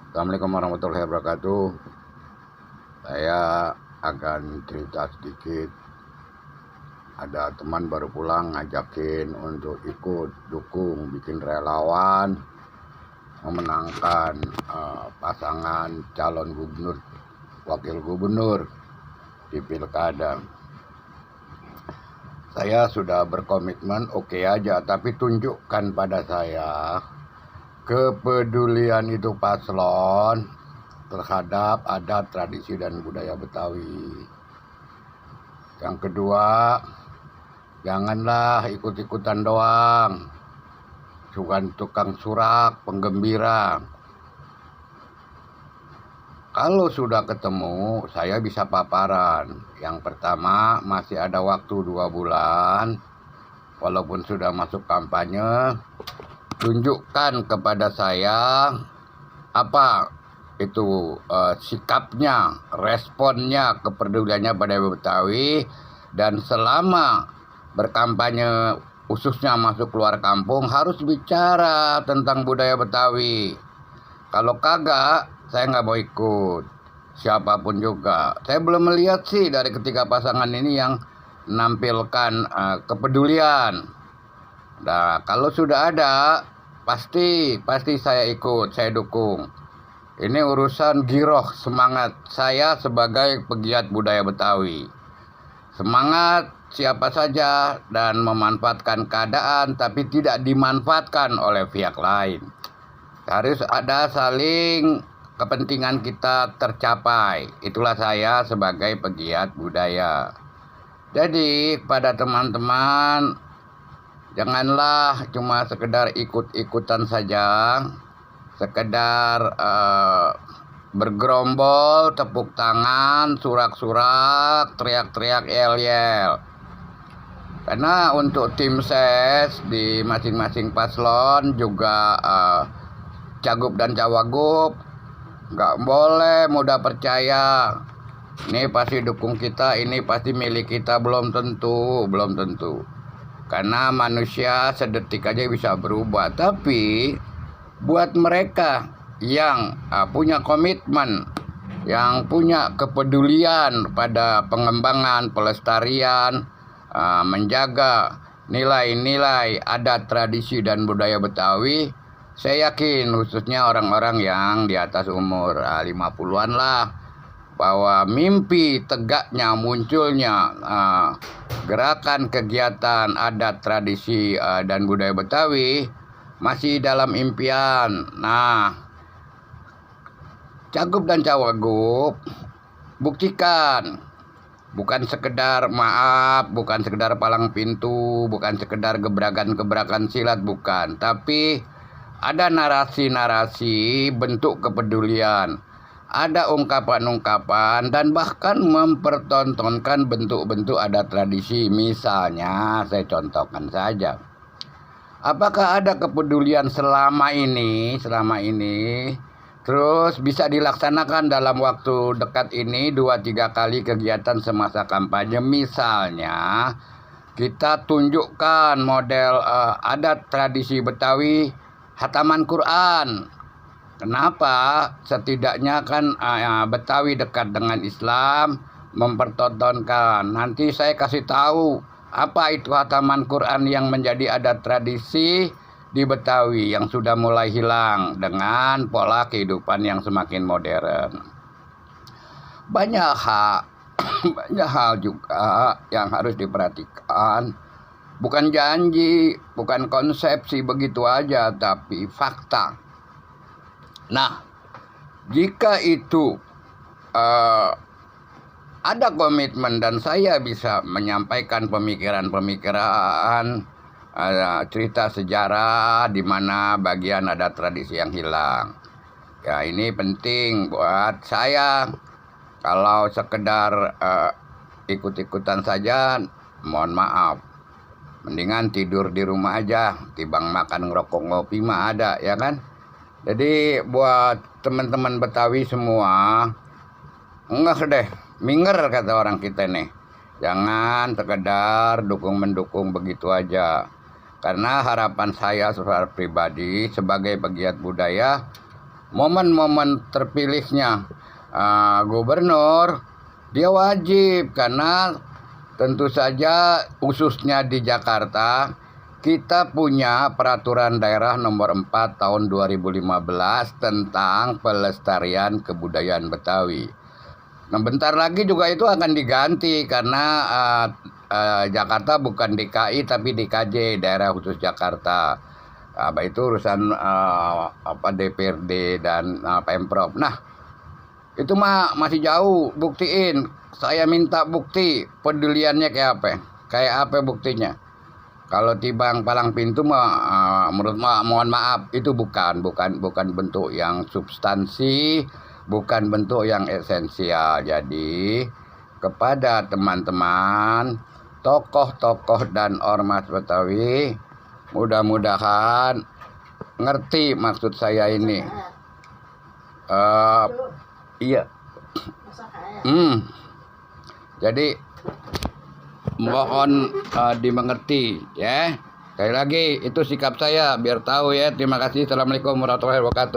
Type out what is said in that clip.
Assalamualaikum warahmatullahi wabarakatuh. Saya akan cerita sedikit. Ada teman baru pulang ngajakin untuk ikut dukung, bikin relawan memenangkan pasangan calon gubernur, wakil gubernur di pilkada. Saya sudah berkomitmen oke aja, tapi tunjukkan pada saya kepedulian itu paslon terhadap adat, tradisi, dan budaya Betawi. Yang kedua, janganlah ikut-ikutan doang, bukan tukang surak, penggembira. Kalau sudah ketemu, saya bisa paparan. Yang pertama, masih ada waktu 2 bulan, walaupun sudah masuk kampanye. Tunjukkan kepada saya apa itu sikapnya, responnya, kepeduliannya pada Betawi. Dan selama berkampanye, khususnya masuk keluar kampung, harus bicara tentang budaya Betawi. Kalau kagak, saya nggak mau ikut, siapapun juga. Saya belum melihat sih dari ketiga pasangan ini yang menampilkan kepedulian. Nah, kalau sudah ada, pasti saya ikut, saya dukung. Ini urusan giroh, semangat saya sebagai pegiat budaya Betawi. Semangat siapa saja dan memanfaatkan keadaan, tapi tidak dimanfaatkan oleh pihak lain. Harus ada saling kepentingan kita tercapai. Itulah saya sebagai pegiat budaya. Jadi pada teman-teman, janganlah cuma sekedar ikut-ikutan saja, sekedar bergerombol, tepuk tangan, surak-surak, teriak-teriak, yel-yel. Karena untuk tim ses di masing-masing paslon juga cagup dan cawagup nggak boleh mudah percaya. Ini pasti dukung kita, ini pasti milik kita, belum tentu. Karena manusia sedetik aja bisa berubah. Tapi buat mereka yang punya komitmen, yang punya kepedulian pada pengembangan, pelestarian, menjaga nilai-nilai adat, tradisi, dan budaya Betawi, saya yakin khususnya orang-orang yang di atas umur 50-an lah, bahwa mimpi tegaknya munculnya gerakan kegiatan adat, tradisi, dan budaya Betawi masih dalam impian. Nah, cagup dan cawagup, buktikan. Bukan sekedar maaf, bukan sekedar palang pintu, bukan sekedar gebrakan-gebrakan silat, bukan. Tapi ada narasi-narasi, bentuk kepedulian. Ada ungkapan-ungkapan dan bahkan mempertontonkan bentuk-bentuk adat tradisi. Misalnya, saya contohkan saja. Apakah ada kepedulian selama ini, terus bisa dilaksanakan dalam waktu dekat ini 2-3 kali kegiatan semasa kampanye? Misalnya, kita tunjukkan model adat tradisi Betawi, hataman Quran. Kenapa? Setidaknya kan Betawi dekat dengan Islam, mempertontonkan. Nanti saya kasih tahu apa itu hataman Quran yang menjadi adat tradisi di Betawi yang sudah mulai hilang dengan pola kehidupan yang semakin modern. Banyak hal juga yang harus diperhatikan. Bukan janji, bukan konsepsi begitu aja, tapi fakta. Nah, jika itu ada komitmen dan saya bisa menyampaikan pemikiran, cerita sejarah di mana bagian ada tradisi yang hilang. Ya, ini penting buat saya. Kalau sekedar ikut-ikutan saja, mohon maaf. Mendingan tidur di rumah aja, tibang makan ngerokok ngopi mah ada, ya kan? Jadi buat teman-teman Betawi semua, enggak deh, minger kata orang kita nih. Jangan sekedar dukung-mendukung begitu aja. Karena harapan saya secara pribadi sebagai pegiat budaya, momen-momen terpilihnya gubernur, dia wajib, karena tentu saja khususnya di Jakarta kita punya peraturan daerah nomor 4 tahun 2015 tentang pelestarian kebudayaan Betawi. Nah, bentar lagi juga itu akan diganti karena Jakarta bukan DKI tapi DKJ, daerah khusus Jakarta. Itu urusan DPRD dan Pemprov. Nah, itu mah masih jauh, buktiin. Saya minta bukti peduliannya kayak apa? Kayak apa buktinya? Kalau tibang palang pintu mah menurut mohon maaf itu bukan bentuk yang substansi, bukan bentuk yang esensial. Jadi kepada teman-teman tokoh-tokoh dan ormas Betawi, mudah-mudahan ngerti maksud saya ini. Iya. Jadi mohon dimengerti ya. Sekali lagi itu sikap saya biar tahu ya. Terima kasih. Assalamualaikum warahmatullahi wabarakatuh.